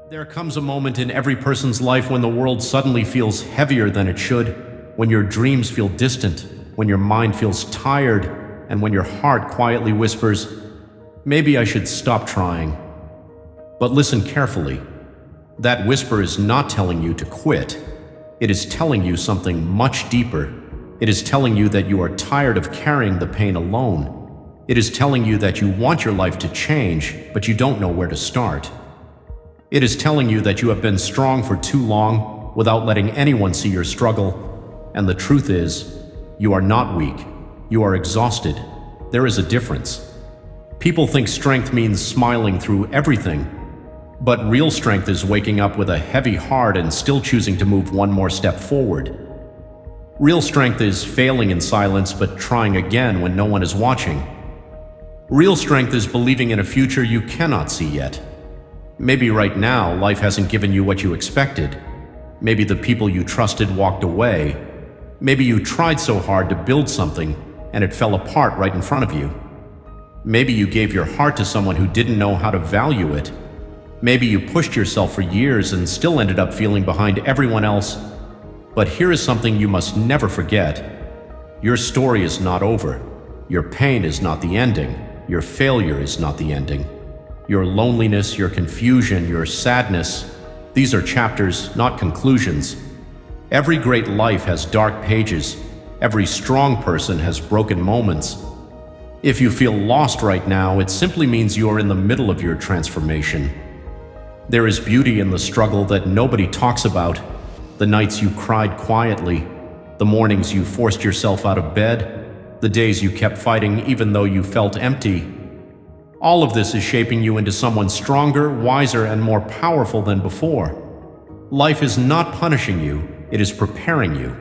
There comes a moment in every person's life when the world suddenly feels heavier than it should, when your dreams feel distant, when your mind feels tired, and when your heart quietly whispers, maybe I should stop trying. But listen carefully. That whisper is not telling you to quit. It is telling you something much deeper. It is telling you that you are tired of carrying the pain alone. It is telling you that you want your life to change, but you don't know where to start. It is telling you that you have been strong for too long without letting anyone see your struggle. And the truth is, you are not weak. You are exhausted. There is a difference. People think strength means smiling through everything, but real strength is waking up with a heavy heart and still choosing to move one more step forward. Real strength is failing in silence but trying again when no one is watching. Real strength is believing in a future you cannot see yet. Maybe right now, life hasn't given you what you expected. Maybe the people you trusted walked away. Maybe you tried so hard to build something and it fell apart right in front of you. Maybe you gave your heart to someone who didn't know how to value it. Maybe you pushed yourself for years and still ended up feeling behind everyone else. But here is something you must never forget. Your story is not over. Your pain is not the ending. Your failure is not the ending. Your loneliness, your confusion, your sadness, these are chapters, not conclusions. Every great life has dark pages. Every strong person has broken moments. If you feel lost right now, it simply means you are in the middle of your transformation. There is beauty in the struggle that nobody talks about. The nights you cried quietly, the mornings you forced yourself out of bed, the days you kept fighting even though you felt empty. All of this is shaping you into someone stronger, wiser, and more powerful than before. Life is not punishing you, it is preparing you.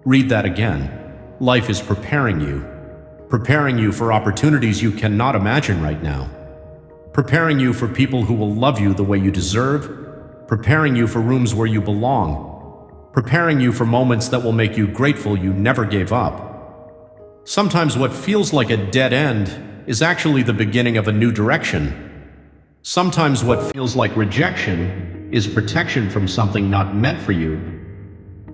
Read that again. Life is preparing you for opportunities you cannot imagine right now. Preparing you for people who will love you the way you deserve. Preparing you for rooms where you belong. Preparing you for moments that will make you grateful you never gave up. Sometimes what feels like a dead end is actually the beginning of a new direction. Sometimes what feels like rejection is protection from something not meant for you.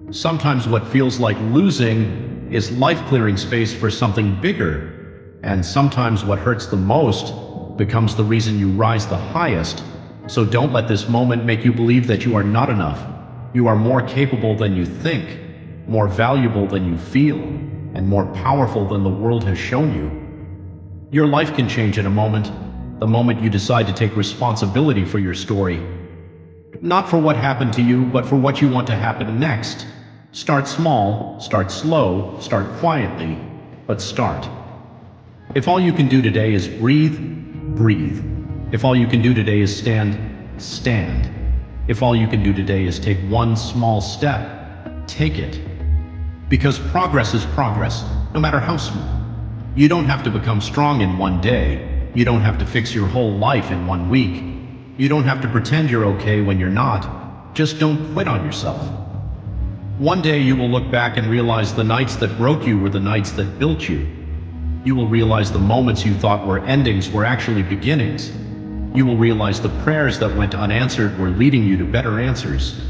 Sometimes what feels like losing is life clearing space for something bigger. And sometimes what hurts the most becomes the reason you rise the highest. So don't let this moment make you believe that you are not enough. You are more capable than you think, more valuable than you feel, and more powerful than the world has shown you. Your life can change in a moment, the moment you decide to take responsibility for your story. Not for what happened to you, but for what you want to happen next. Start small, start slow, start quietly, but start. If all you can do today is breathe, breathe. If all you can do today is stand, stand. If all you can do today is take one small step, take it. Because progress is progress, no matter how small. You don't have to become strong in one day. You don't have to fix your whole life in one week. You don't have to pretend you're okay when you're not. Just don't quit on yourself. One day you will look back and realize the nights that broke you were the nights that built you. You will realize the moments you thought were endings were actually beginnings. You will realize the prayers that went unanswered were leading you to better answers.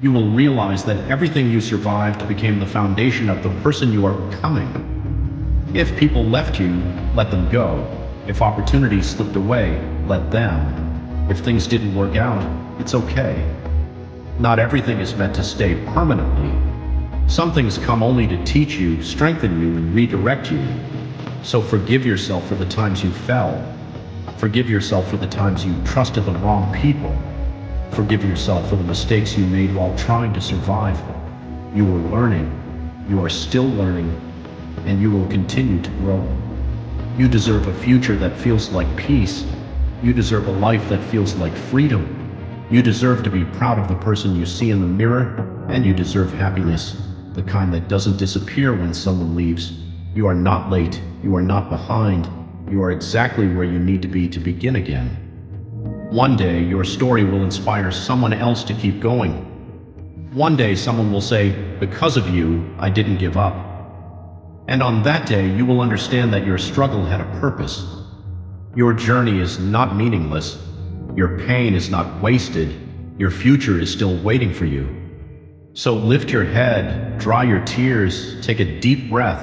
You will realize that everything you survived became the foundation of the person you are becoming. If people left you, let them go. If opportunities slipped away, let them. If things didn't work out, it's okay. Not everything is meant to stay permanently. Some things come only to teach you, strengthen you, and redirect you. So forgive yourself for the times you fell. Forgive yourself for the times you trusted the wrong people. Forgive yourself for the mistakes you made while trying to survive. You were learning. You are still learning. And you will continue to grow. You deserve a future that feels like peace. You deserve a life that feels like freedom. You deserve to be proud of the person you see in the mirror, and you deserve happiness, the kind that doesn't disappear when someone leaves. You are not late. You are not behind. You are exactly where you need to be to begin again. One day, your story will inspire someone else to keep going. One day, someone will say, because of you, I didn't give up. And on that day, you will understand that your struggle had a purpose. Your journey is not meaningless. Your pain is not wasted. Your future is still waiting for you. So lift your head, dry your tears, take a deep breath,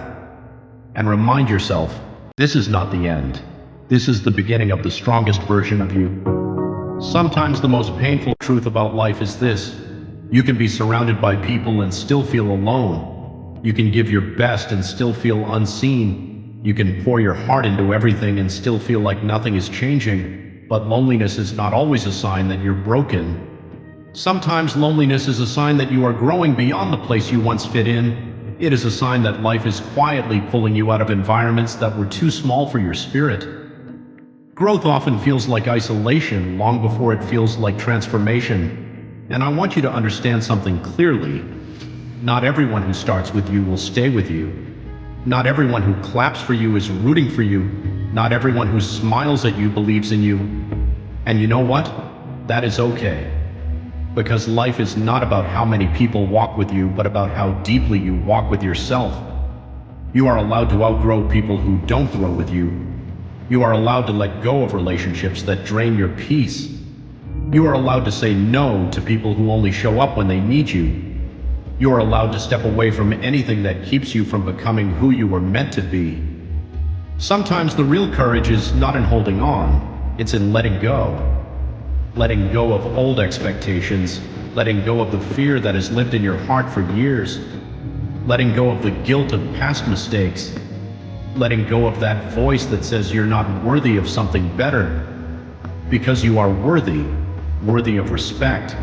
and remind yourself, this is not the end. This is the beginning of the strongest version of you. Sometimes the most painful truth about life is this: you can be surrounded by people and still feel alone. You can give your best and still feel unseen. You can pour your heart into everything and still feel like nothing is changing. But loneliness is not always a sign that you're broken. Sometimes loneliness is a sign that you are growing beyond the place you once fit in. It is a sign that life is quietly pulling you out of environments that were too small for your spirit. Growth often feels like isolation long before it feels like transformation. And I want you to understand something clearly. Not everyone who starts with you will stay with you. Not everyone who claps for you is rooting for you. Not everyone who smiles at you believes in you. And you know what? That is okay. Because life is not about how many people walk with you, but about how deeply you walk with yourself. You are allowed to outgrow people who don't grow with you. You are allowed to let go of relationships that drain your peace. You are allowed to say no to people who only show up when they need you. You are allowed to step away from anything that keeps you from becoming who you were meant to be. Sometimes the real courage is not in holding on, it's in letting go. Letting go of old expectations, letting go of the fear that has lived in your heart for years, letting go of the guilt of past mistakes, letting go of that voice that says you're not worthy of something better. Because you are worthy, worthy of respect,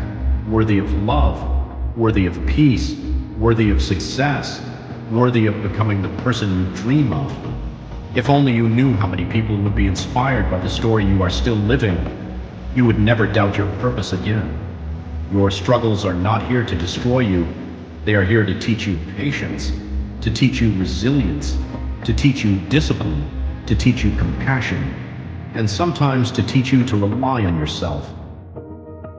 worthy of love, worthy of peace, worthy of success, worthy of becoming the person you dream of. If only you knew how many people would be inspired by the story you are still living, you would never doubt your purpose again. Your struggles are not here to destroy you. They are here to teach you patience, to teach you resilience, to teach you discipline, to teach you compassion, and sometimes to teach you to rely on yourself.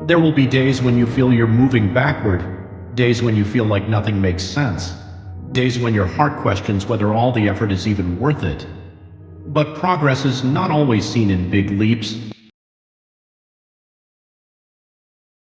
There will be days when you feel you're moving backward, days when you feel like nothing makes sense, days when your heart questions whether all the effort is even worth it. But progress is not always seen in big leaps.